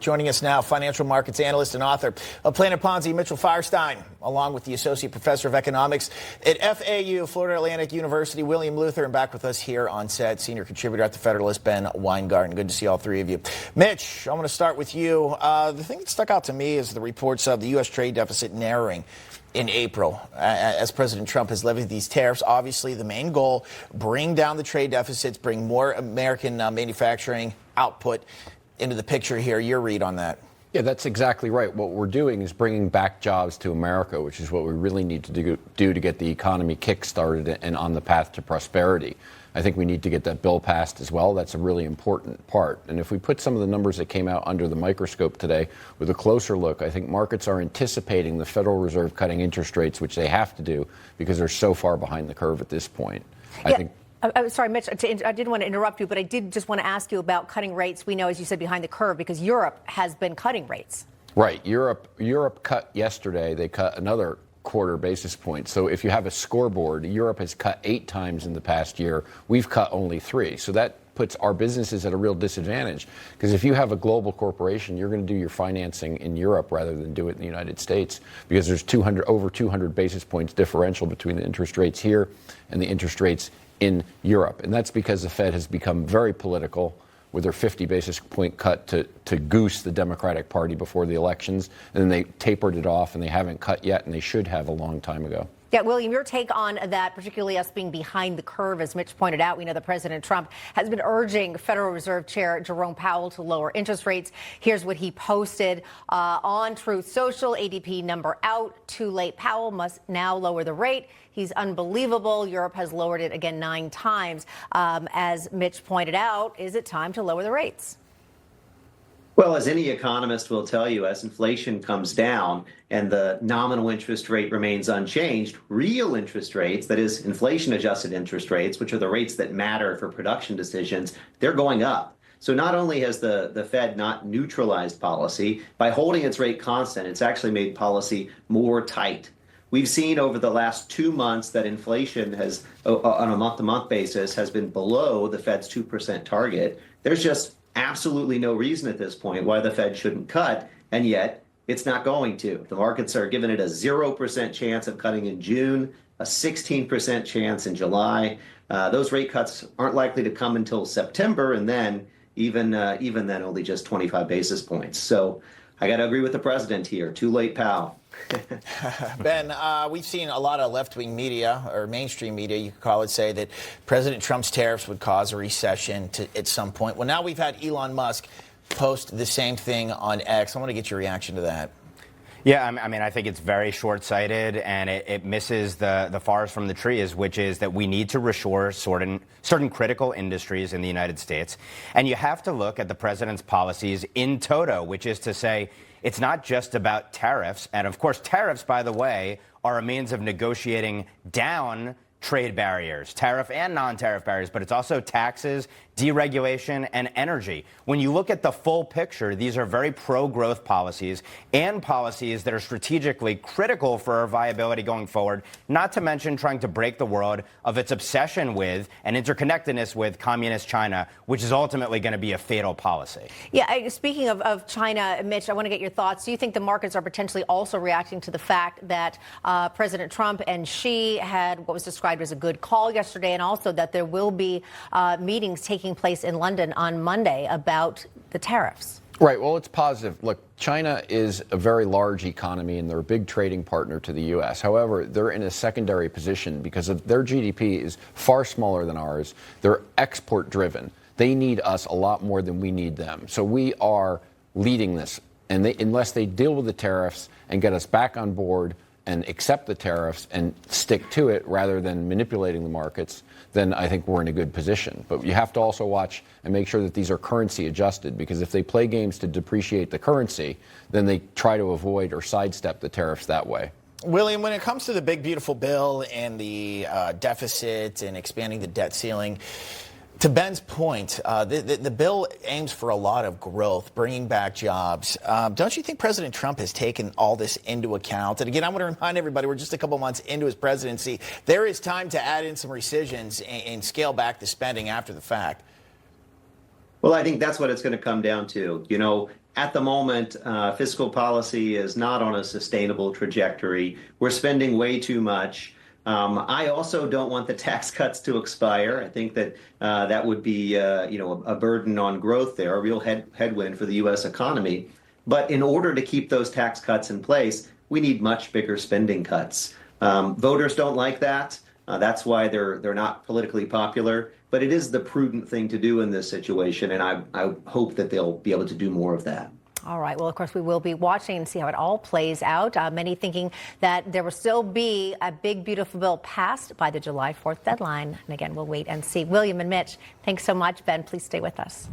Joining us now, financial markets analyst and author of Planet Ponzi, Mitchell Firestein, along with the Associate Professor of Economics at FAU, Florida Atlantic University, William Luther, and back with us here on set, senior contributor at The Federalist, Ben Weingarten. Good to see all three of you. Mitch, I'm going to start with you. The thing that stuck out to me is the reports of the U.S. trade deficit narrowing in April as President Trump has levied these tariffs. Obviously, the main goal, bring down the trade deficits, bring more American manufacturing output into the picture here. Your read on that? Yeah, that's exactly right. What we're doing is bringing back jobs to America, which is what we really need to do to get the economy kick-started and on the path to prosperity. I think we need to get that bill passed as well. That's a really important part. And if we put some of the numbers that came out under the microscope today with a closer look, I think markets are anticipating the Federal Reserve cutting interest rates, which they have to do because they're so far behind the curve at this point. Yeah. I think. Sorry, Mitch, I didn't want to interrupt you, but I did just want to ask you about cutting rates. We know, as you said, behind the curve because Europe has been cutting rates. Right. Europe cut yesterday. They cut another quarter basis point. So if you have a scoreboard, Europe has cut 8 times in the past year. We've cut only 3. So that puts our businesses at a real disadvantage because if you have a global corporation, you're going to do your financing in Europe rather than do it in the United States because there's over 200 basis points differential between the interest rates here and the interest rates in Europe. And that's because the Fed has become very political with their 50 basis point cut to goose the Democratic Party before the elections. And then they tapered it off and they haven't cut yet, and they should have a long time ago. Yeah, William, your take on that, particularly us being behind the curve, as Mitch pointed out. We know that President Trump has been urging Federal Reserve Chair Jerome Powell to lower interest rates. Here's what he posted on Truth Social. ADP number out. Too late. Powell must now lower the rate. He's unbelievable. Europe has lowered it again 9 times. As Mitch pointed out, is it time to lower the rates? Well, as any economist will tell you, as inflation comes down and the nominal interest rate remains unchanged, real interest rates, that is inflation-adjusted interest rates, which are the rates that matter for production decisions, they're going up. So not only has the Fed not neutralized policy, by holding its rate constant, it's actually made policy more tight. We've seen over the last 2 months that inflation has, on a month-to-month basis, has been below the Fed's 2% target. There's just absolutely no reason at this point why the Fed shouldn't cut, and yet it's not going to. The markets are giving it a 0% chance of cutting in June, a 16% chance in July. Those rate cuts aren't likely to come until September, and then even then only just 25 basis points. So I got to agree with the president here. Too late, pal. Ben, we've seen a lot of left-wing media, or mainstream media, you could call it, say that President Trump's tariffs would cause a recession at some point. Well, now we've had Elon Musk post the same thing on X. I want to get your reaction to that. Yeah, I mean, I think it's very short-sighted, and it misses the forest from the trees, which is that we need to reshore certain critical industries in the United States. And you have to look at the president's policies in toto, which is to say, it's not just about tariffs. And of course, tariffs, by the way, are a means of negotiating down trade barriers, tariff and non-tariff barriers, but it's also taxes, deregulation, and energy. When you look at the full picture, these are very pro-growth policies and policies that are strategically critical for our viability going forward, not to mention trying to break the world of its obsession with and interconnectedness with communist China, which is ultimately going to be a fatal policy. Yeah, speaking of China, Mitch, I want to get your thoughts. Do you think the markets are potentially also reacting to the fact that President Trump and Xi had what was described as a good call yesterday, and also that there will be meetings taking place in London on Monday about the tariffs? Right. Well, it's positive. Look, China is a very large economy, and they're a big trading partner to the U.S. However, they're in a secondary position because of their GDP is far smaller than ours. They're export-driven. They need us a lot more than we need them. So we are leading this. And unless they deal with the tariffs and get us back on board and accept the tariffs and stick to it rather than manipulating the markets, then I think we're in a good position. But you have to also watch and make sure that these are currency adjusted, because if they play games to depreciate the currency, then they try to avoid or sidestep the tariffs that way. William, when it comes to the big, beautiful bill and the deficit and expanding the debt ceiling, to Ben's point, the bill aims for a lot of growth, bringing back jobs. Don't you think President Trump has taken all this into account? And again, I want to remind everybody, we're just a couple months into his presidency. There is time to add in some rescissions and scale back the spending after the fact. Well, I think that's what it's going to come down to. You know, at the moment, fiscal policy is not on a sustainable trajectory. We're spending way too much. I also don't want the tax cuts to expire. I think that that would be, a burden on growth there, a real headwind for the U.S. economy. But in order to keep those tax cuts in place, we need much bigger spending cuts. Voters don't like that. That's why they're not politically popular. But it is the prudent thing to do in this situation, and I hope that they'll be able to do more of that. All right. Well, of course, we will be watching and see how it all plays out. Many thinking that there will still be a big, beautiful bill passed by the July 4th deadline. And again, we'll wait and see. William and Mitch, thanks so much. Ben, please stay with us.